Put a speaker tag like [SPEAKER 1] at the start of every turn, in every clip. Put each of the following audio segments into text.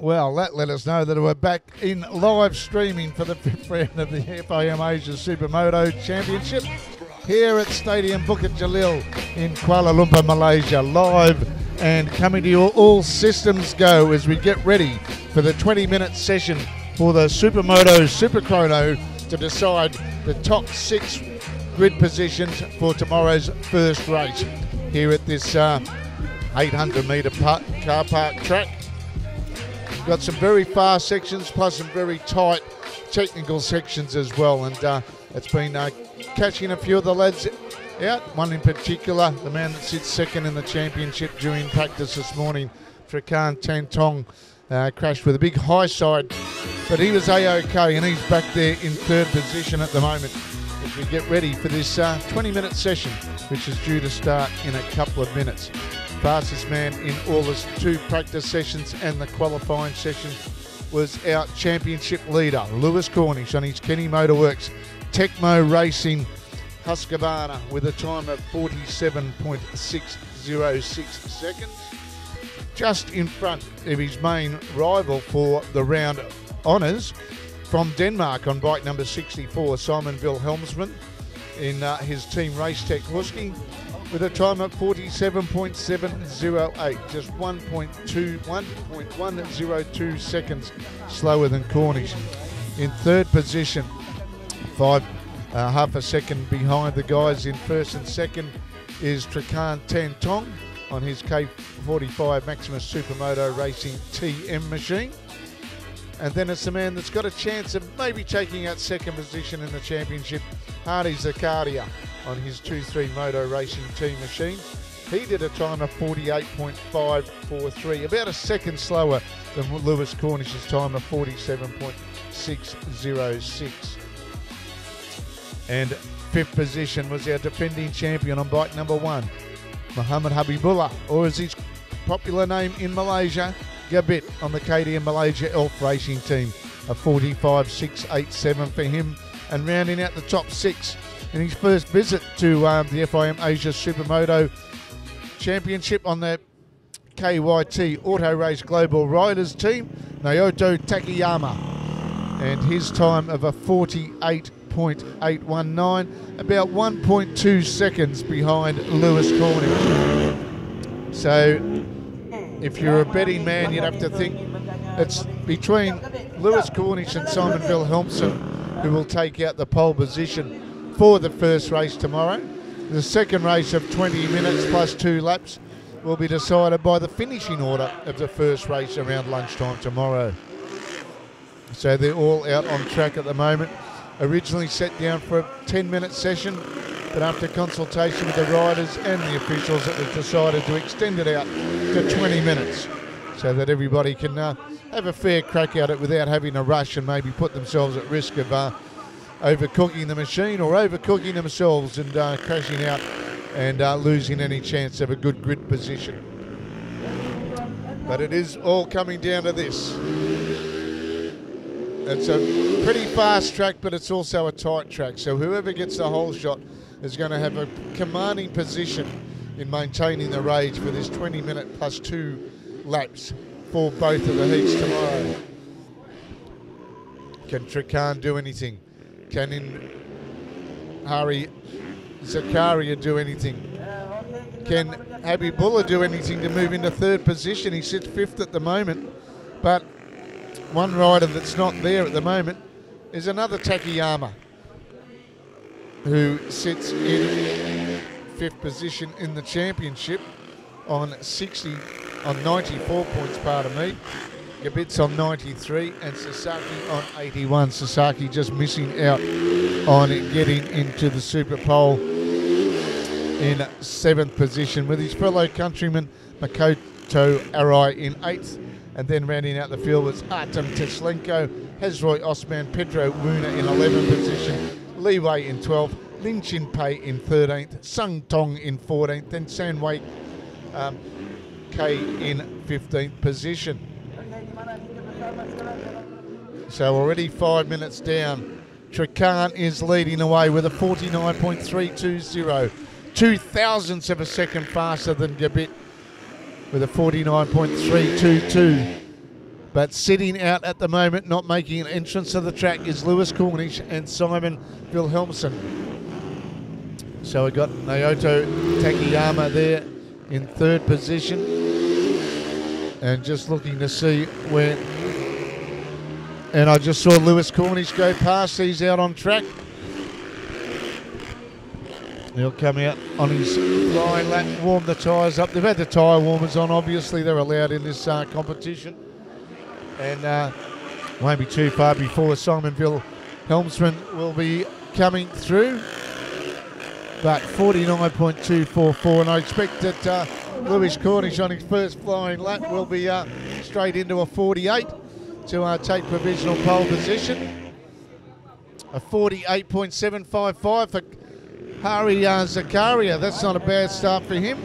[SPEAKER 1] Well, that let us know that we're back in live streaming for the fifth round of the FIM Asia Supermoto Championship here at Stadium BUKIT JALIL in Kuala Lumpur, Malaysia. Live and coming to you, all systems go as we get ready for the 20-minute session for the Supermoto SUPERCHRONO to decide the top 6 grid positions for tomorrow's first race here at this 800-metre car park track. Got some very fast sections plus some very tight technical sections as well, and it's been catching a few of the lads out. One in particular, the man that sits second in the championship during practice this morning, Trakan Tantong, crashed with a big high side, but he was A-OK, and he's back there in third position at the moment as we get ready for this 20-minute session, which is due to start in a couple of minutes. Fastest man in all his 2 practice sessions and the qualifying session was our championship leader, Lewis Cornish, on his Kenny Motorworks Tecmo Racing Husqvarna with a time of 47.606 seconds. Just in front of his main rival for the round honours from Denmark on bike number 64, Simon Wilhelmsson in his Team Racetech Husky, with a time at 47.708, just 1.102 seconds slower than Cornish. In third position, half a second behind the guys in first and second, is Trakan Tantong on his K45 Maximus Supermoto Racing TM machine. And then it's the man that's got a chance of maybe taking out second position in the championship, Hardy Zakaria, on his 2-3 Moto Racing team machine. He did a time of 48.543, about a second slower than Lewis Cornish's time of 47.606. And fifth position was our defending champion on bike number 1, Muhammad Habibullah, or as his popular name in Malaysia, Gabit, on the KTM Malaysia Elf Racing team, a 45.687 for him, and rounding out the top 6 in his first visit to the FIM Asia Supermoto Championship on the KYT Auto Race Global Riders team, Naoto Takayama, and his time of a 48.819, about 1.2 seconds behind Lewis Cornish. So if you're a betting man, you'd have to think it's between Lewis Cornish and Simon Wilhelmsson who will take out the pole position for the first race tomorrow. The second race of 20 minutes plus 2 laps will be decided by the finishing order of the first race around lunchtime tomorrow. So they're all out on track at the moment. Originally set down for a 10-minute session, but after consultation with the riders and the officials, it was decided to extend it out to 20 minutes so that everybody can have a fair crack at it without having a rush and maybe put themselves at risk of overcooking the machine or overcooking themselves and crashing out and losing any chance of a good grid position. But it is all coming down to this. It's a pretty fast track, but it's also a tight track. So whoever gets the whole shot is going to have a commanding position in maintaining the rage for this 20-minute plus 2 laps for both of the heats tomorrow. Can Trakan do anything? Can Hari Zakaria do anything? Can Habibullah do anything to move into third position? He sits 5th at the moment, but one rider that's not there at the moment is another Takayama, who sits in 5th position in the championship on 94 points, pardon me. Gabit's on 93 and Sasaki on 81. Sasaki just missing out on getting into the Super Pole in 7th position, with his fellow countryman Makoto Arai in 8th. And then rounding out the field was Artem Teslenko, Hezroy Osman, Pedro Wuna in 11th position, Li Wei in 12th, Lin Chin Pei in 13th, Sung Tong in 14th, then Sanwei K in 15th position. So already 5 minutes down. Trakan is leading away with a 49.320, 0.02 of a second faster than Gabit with a 49.322. But sitting out at the moment, not making an entrance to the track, is Lewis Cornish and Simon Wilhelmsen. So we got Naoto Takayama there in third position. And just looking to see where... And I just saw Lewis Cornish go past. He's out on track. He'll come out on his flying lap, warm the tyres up. They've had the tyre warmers on, obviously. They're allowed in this competition. And won't be too far before Simon Wilhelmsen will be coming through. But 49.244, and I expect that Lewis Cornish on his first flying lap will be straight into a 48 to take provisional pole position. A 48.755 for Hari Zakaria. That's not a bad start for him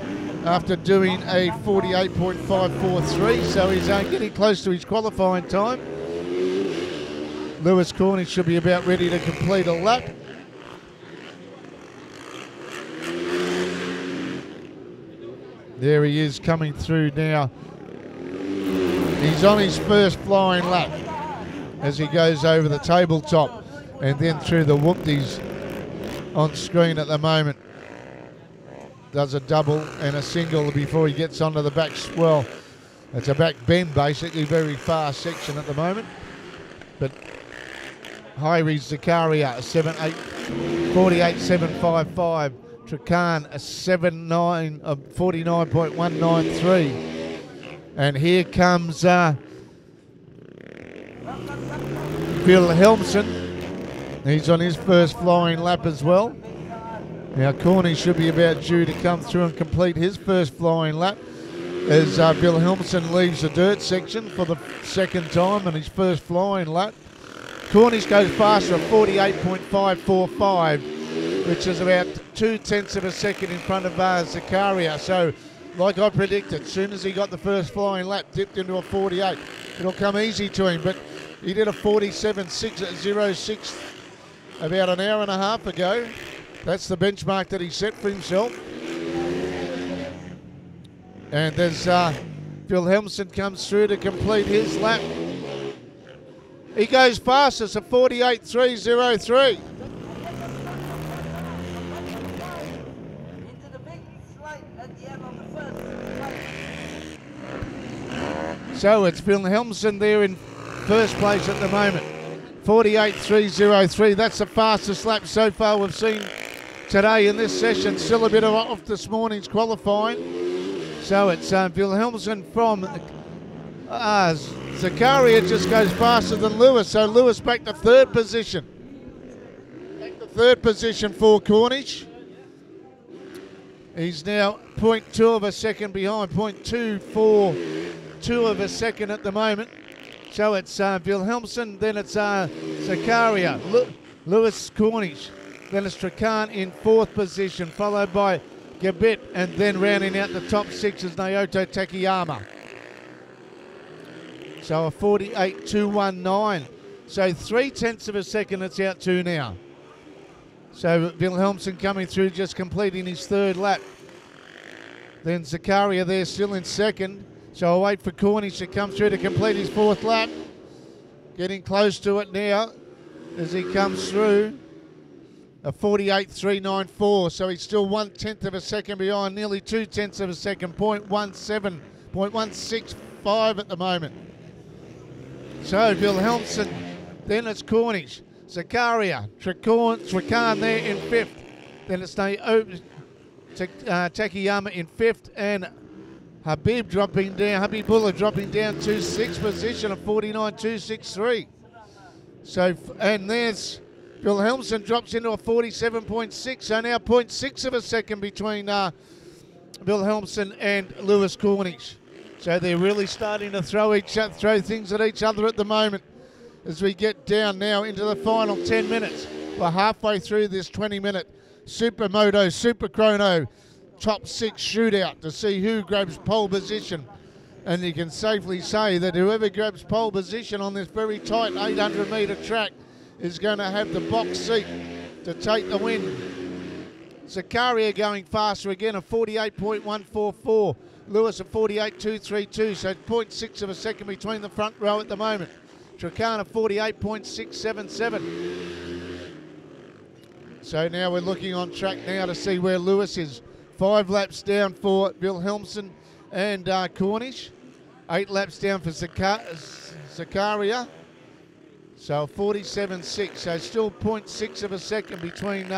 [SPEAKER 1] after doing a 48.543, so he's getting close to his qualifying time. Lewis Cornish should be about ready to complete a lap. There he is coming through now. He's on his first flying lap as he goes over the tabletop and then through the whoopties on screen at the moment. Does a double and a single before he gets onto the back swell. It's a back bend basically, very fast section at the moment. But Hari Zakaria, a 48.755. Trakan, a 49.193. And here comes Wilhelmsen. He's on his first flying lap as well. Now Cornish should be about due to come through and complete his first flying lap as Wilhelmsen leaves the dirt section for the second time on his first flying lap. Cornish goes faster at 48.545, which is about 0.2 of a second in front of Zakaria. So, like I predicted, as soon as he got the first flying lap, dipped into a 48. It'll come easy to him, but he did a 47.606 about an hour and a half ago. That's the benchmark that he set for himself. And as Wilhelmsen comes through to complete his lap, he goes fastest at 48.303. So it's Wilhelmsen there in first place at the moment. 48.303. That's the fastest lap so far we've seen today in this session. Still a bit off this morning's qualifying. So it's Wilhelmsen from Zakaria just goes faster than Lewis. So Lewis back to third position. Back to third position for Cornish. He's now 0.2 of a second behind, 0.242 of a second at the moment. So it's Wilhelmsen, then it's Zakaria, Lewis Cornish, then it's Trakan in fourth position, followed by Gabit, and then rounding out the top six is Naoto Takayama. So a 48.219. So 0.3 of a second it's out to now. So Wilhelmsen coming through, just completing his third lap. Then Zakaria there still in second. So I'll wait for Cornish to come through to complete his fourth lap. Getting close to it now as he comes through. A 48.394. So he's still 0.1 of a second behind, nearly 0.2 of a second, 0.165 at the moment. So Wilhelmsen, then it's Cornish, Zakaria, Trakan there in fifth. Then it's Takayama in fifth, and Habibullah dropping down to sixth position of 49.263. So, and there's Wilhelmsen drops into a 47.6, so now 0.6 of a second between Wilhelmsen and Lewis Cornish. So they're really starting to throw things at each other at the moment as we get down now into the final 10 minutes. We're halfway through this 20-minute Supermoto, Superchrono top six shootout to see who grabs pole position. And you can safely say that whoever grabs pole position on this very tight 800-metre track is going to have the box seat to take the win. Zakaria going faster again, a 48.144. Lewis at 48.232, so 0.6 of a second between the front row at the moment. Trakana 48.677. So now we're looking on track now to see where Lewis is. 5 laps down for Wilhelmsen and Cornish. 8 laps down for Zakaria. So 47.6, so still 0.6 of a second between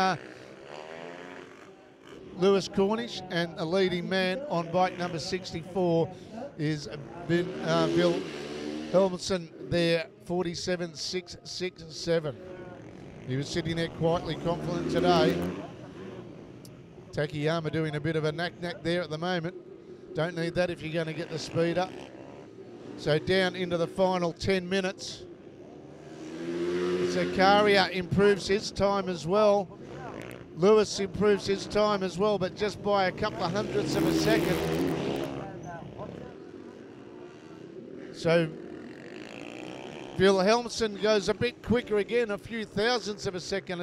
[SPEAKER 1] Lewis Cornish and the leading man on bike number 64 is Wilhelmsen there, 47.667. He was sitting there quietly confident today. Takayama doing a bit of a knack-knack there at the moment. Don't need that if you're going to get the speed up. So down into the final 10 minutes. Zakaria improves his time as well. Lewis improves his time as well, but just by a couple of hundredths of a second. So Wilhelmsen goes a bit quicker again, a few thousandths of a second.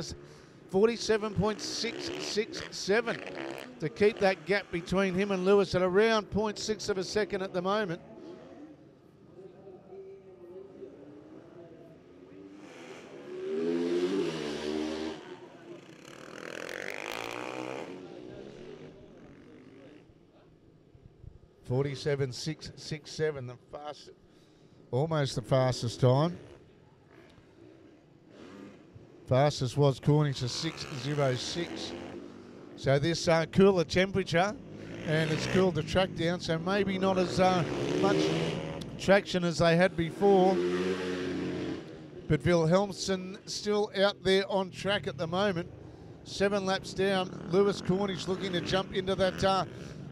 [SPEAKER 1] 47.667 to keep that gap between him and Lewis at around 0.6 of a second at the moment. .47.667, the fastest, almost the fastest time. Fastest was Cornish at 6.06. So this cooler temperature, and it's cooled the track down, so maybe not as much traction as they had before. But Wilhelmsen still out there on track at the moment. 7 laps down. Lewis Cornish looking to jump into that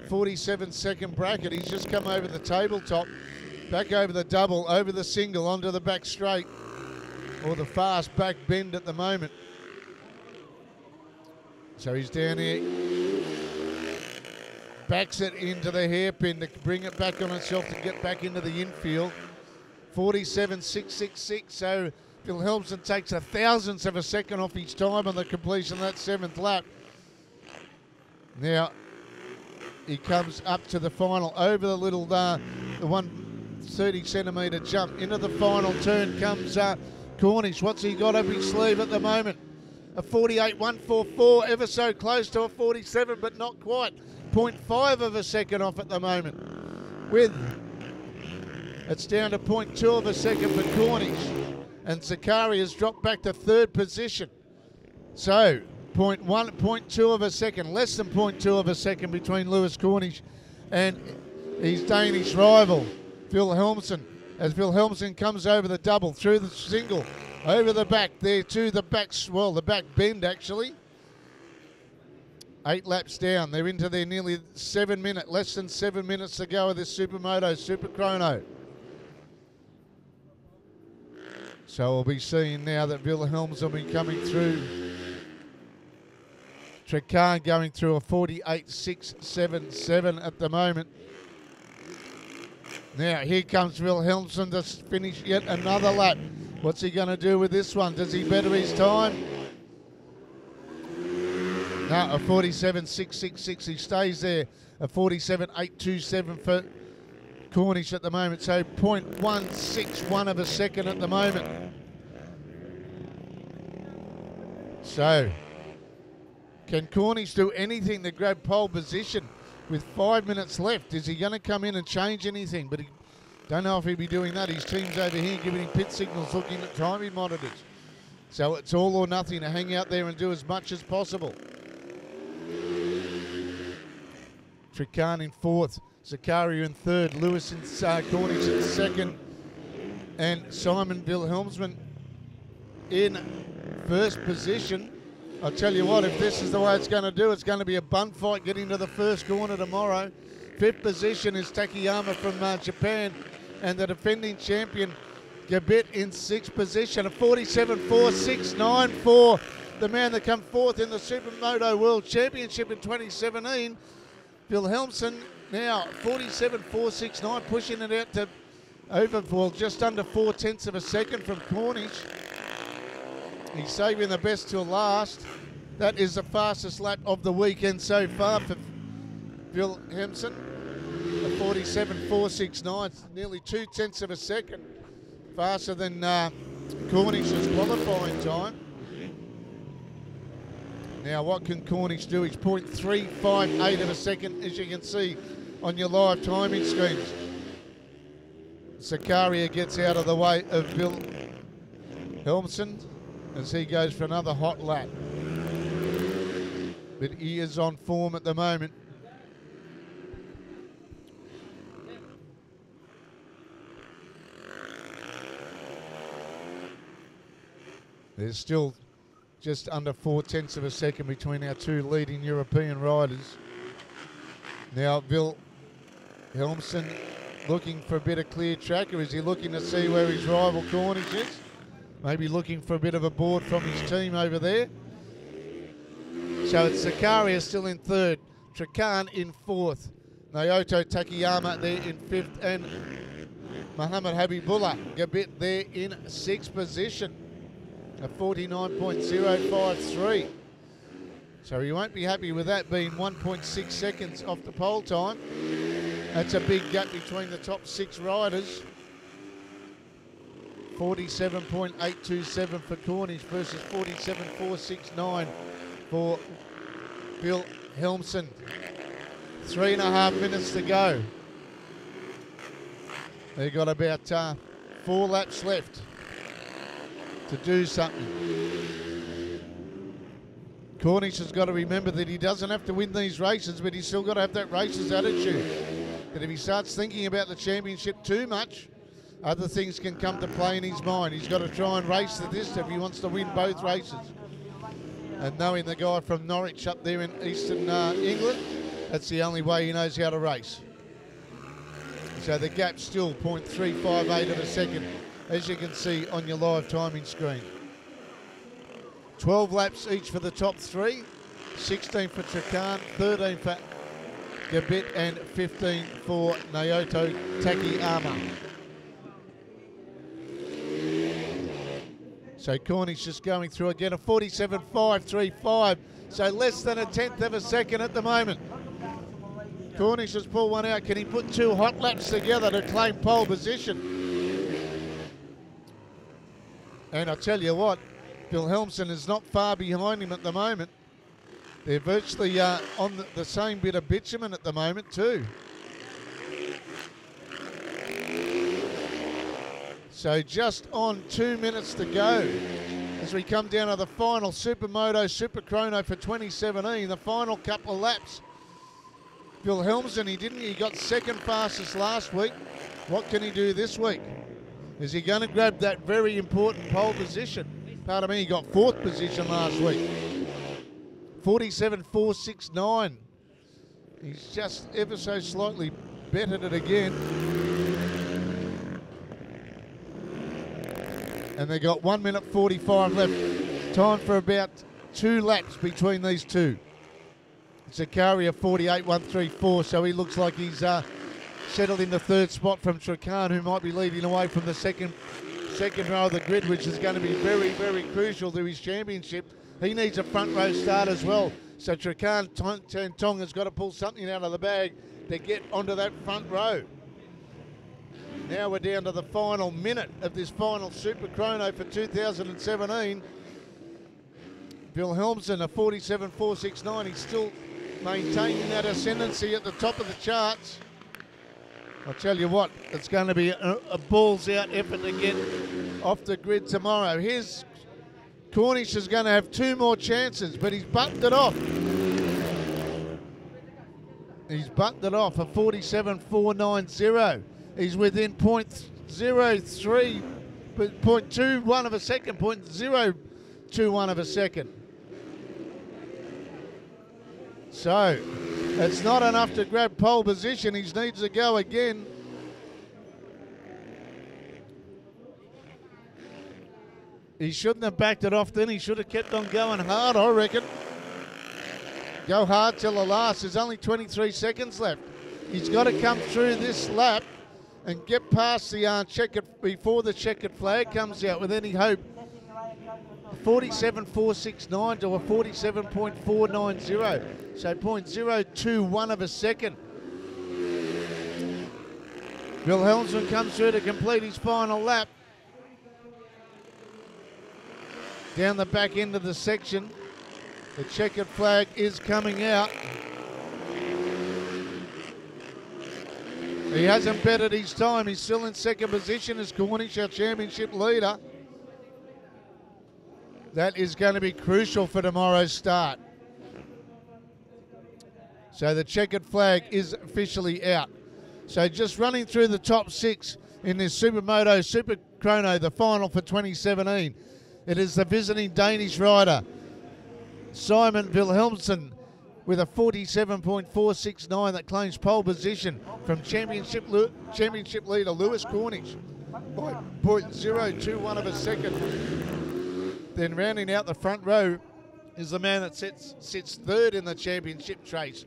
[SPEAKER 1] 47-second bracket. He's just come over the tabletop, back over the double, over the single, onto the back straight, or the fast back bend at the moment. So he's down here, backs it into the hairpin to bring it back on itself to get back into the infield. 47.666, so Wilhelmsen takes a thousandth of a second off each time on the completion of that 7th lap. Now, he comes up to the final over the little, the 130 centimetre jump. Into the final turn comes Cornish. What's he got up his sleeve at the moment? A 48.144, ever so close to a 47, but not quite. 0.5 of a second off at the moment. It's down to 0.2 of a second for Cornish. And Zakaria has dropped back to 3rd position. So, 0.2 of a second, less than 0.2 of a second between Lewis Cornish and his Danish rival, Wilhelmsen. As Wilhelmsen comes over the double, through the single, over the back there to the back, well, the back bend actually. 8 laps down. They're into their nearly 7 minute, less than 7 minutes to go of this Supermoto Superchrono. So we'll be seeing now that Wilhelmsen will be coming through. Trakar going through a 48.677 at the moment. Now here comes Wilhelmsen to finish yet another lap. What's he going to do with this one? Does he better his time? No, a 47.666. He stays there. A 47.827 for Cornish at the moment. So 0.161 of a second at the moment. So can Cornish do anything to grab pole position with 5 minutes left? Is he going to come in and change anything? But he don't know if he'll be doing that. His team's over here giving him pit signals, looking at timing monitors. So it's all or nothing to hang out there and do as much as possible. Trakar in 4th, Zakaria in 3rd, Lewis and Cornish in 2nd, and Simon Wilhelmsen in 1st position. I'll tell you what, if this is the way it's going to do, it's going to be a bun fight getting to the 1st corner tomorrow. 5th position is Takayama from Japan, and the defending champion Gabit in 6th position. A 47.469 for the man that come 4th in the Supermoto World Championship in 2017. Wilhelmsen now 47.469, pushing it out to over, just under 0.4 of a second from Cornish. He's saving the best till last. That is the fastest lap of the weekend so far for Bill Hemson. A 47.469, nearly 2/10 of a second faster than Cornish's qualifying time. Now what can Cornish do? He's 0.358 of a second, as you can see on your live timing screens. Zakaria gets out of the way of Bill Helmson as he goes for another hot lap. But he is on form at the moment. There's still just under 4/10 of a second between our two leading European riders. Now Bill Helmson looking for a bit of clear track, or is he looking to see where his rival Cornish is? Maybe looking for a bit of a board from his team over there. So it's Zakaria still in third, Trakan in fourth, Naoto Takayama there in fifth, and Muhammad Habibullah Gabit there in sixth position. A 49.053. So he won't be happy with that being 1.6 seconds off the pole time. That's a big gap between the top six riders. 47.827 for Cornish versus 47.469 for Bill Helmson. 3.5 minutes to go. They've got about 4 laps left to do something. Cornish has got to remember that he doesn't have to win these races, but he's still got to have that racer's attitude. That if he starts thinking about the championship too much, other things can come to play in his mind. He's got to try and race to this if he wants to win both races. And knowing the guy from Norwich up there in eastern England, that's the only way he knows how to race. So the gap's still 0.358 of a second, as you can see on your live timing screen. 12 laps each for the top three, 16 for Trakan, 13 for Gabit, and 15 for Naoto Takayama. So Cornish just going through again, a 47.535, so less than 1/10 of a second at the moment. Cornish has pulled one out. Can he put 2 hot laps together to claim pole position? And I tell you what, Bill Helmson is not far behind him at the moment. They're virtually on the same bit of bitumen at the moment too. So just on 2 minutes to go as we come down to the final Supermoto Superchrono for 2017, the final couple of laps. Bill Helmson, he got second fastest last week. What can he do this week? Is he going to grab that very important pole position? Pardon me, he got 4th position last week. 47.469. He's just ever so slightly bettered it again. And they got 1 minute 45 left. Time for about 2 laps between these two. Zakaria 48.134, so he looks like he's settled in the 3rd spot from Trakan, who might be leading away from the second row of the grid, which is going to be very, very crucial to his championship. He needs a front row start as well. So Trakan Tong has got to pull something out of the bag to get onto that front row. Now we're down to the final minute of this final Superchrono for 2017. Bill Helmson, a 47.469. He's still maintaining that ascendancy at the top of the charts. I'll tell you what, it's going to be a balls-out effort to get off the grid tomorrow. Here's Cornish is going to have 2 more chances, but he's buttoned it off. He's buttoned it off, a 47.490. He's within 0.03, but 0.21 of a second, 0.021 of a second. So it's not enough to grab pole position. He needs to go again. He shouldn't have backed it off then. He should have kept on going hard, I reckon. Go hard till the last. There's only 23 seconds left. He's got to come through this lap and get past the checkered before the checkered flag comes out with any hope 47.469 to a 47.490. So 0.021 of a second. Wilhelmsen comes through to complete his final lap. Down the back end of the section, the checkered flag is coming out. He hasn't bettered his time. He's still in second position as Cornish, our championship leader. That is going to be crucial for tomorrow's start. So the checkered flag is officially out. So just running through the top 6 in this Supermoto SUPERCHRONO, the final for 2017. It is the visiting Danish rider, Simon Wilhelmsen, with a 47.469 that claims pole position from championship leader Lewis Cornish by 0.021 of a second. Then rounding out the front row is the man that sits third in the championship chase,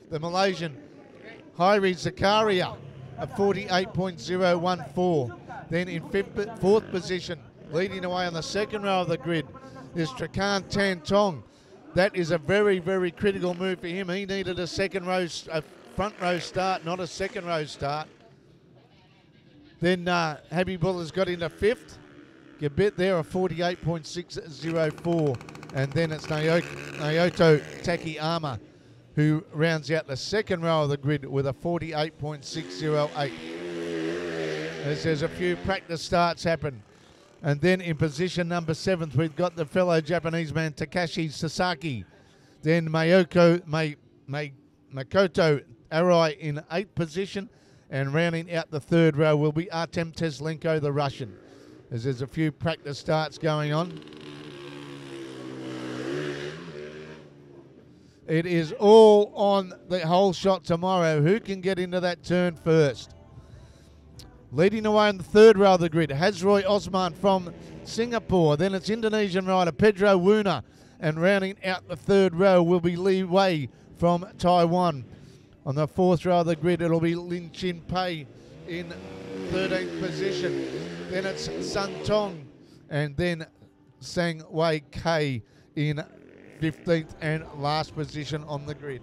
[SPEAKER 1] the Malaysian Hairi Zakaria, a 48.014. Then in fourth position, leading away on the second row of the grid, is Trakan Tantong. That is a very, very critical move for him. He needed a front row start, not a second row start. Then Habibulah's got into fifth. Gabit there, a 48.604. And then it's Naoto Takiyama, who rounds out the second row of the grid with a 48.608. As there's a few practice starts happen. And then in position number 7th, we've got the fellow Japanese man, Takashi Sasaki. Then Makoto Arai in 8th position. And rounding out the third row will be Artem Teslenko, the Russian. As there's a few practice starts going on. It is all on the whole shot tomorrow. Who can get into that turn first? Leading away on the third row of the grid, Hazroy Osman from Singapore. Then it's Indonesian rider Pedro Wuna. And rounding out the third row will be Li Wei from Taiwan. On the fourth row of the grid, it'll be Lin Chin Pei in 13th position. Then it's Sun Tong. And then Sang Wei Kei in 15th and last position on the grid.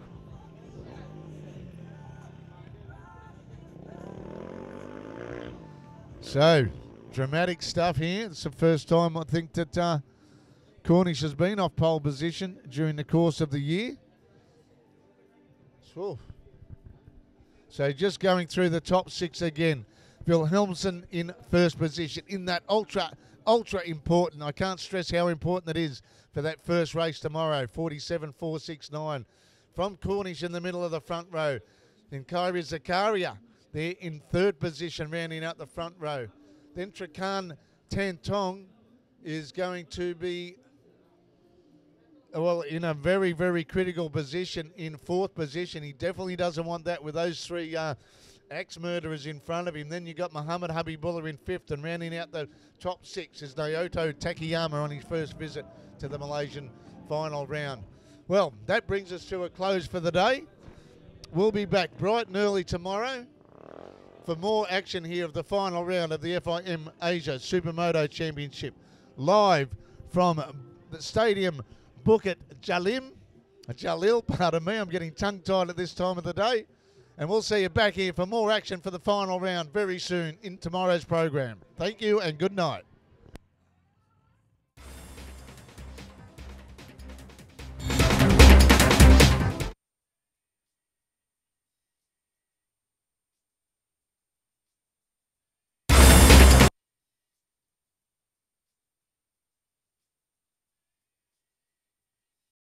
[SPEAKER 1] So, dramatic stuff here. It's the first time I think that Cornish has been off pole position during the course of the year. So just going through the top 6 again. Wilhelmsen in first position in that ultra important. I can't stress how important it is for that first race tomorrow. 47.469 from Cornish in the middle of the front row. Then Hairi Zakaria there in third position, rounding out the front row. Then Trakan Tantong is going to be, well, in a very, very critical position in fourth position. He definitely doesn't want that with those 3 axe murderers in front of him. Then you got Muhammad Habibullah in 5th, and rounding out the top 6 is Naoto Takiyama on his first visit to the Malaysian final round. Well, that brings us to a close for the day. We'll be back bright and early tomorrow for more action here of the final round of the FIM Asia Supermoto Championship, live from the stadium BUKIT Jalil, pardon me, I'm getting tongue-tied at this time of the day. And we'll see you back here for more action for the final round very soon in tomorrow's program. Thank you and good night.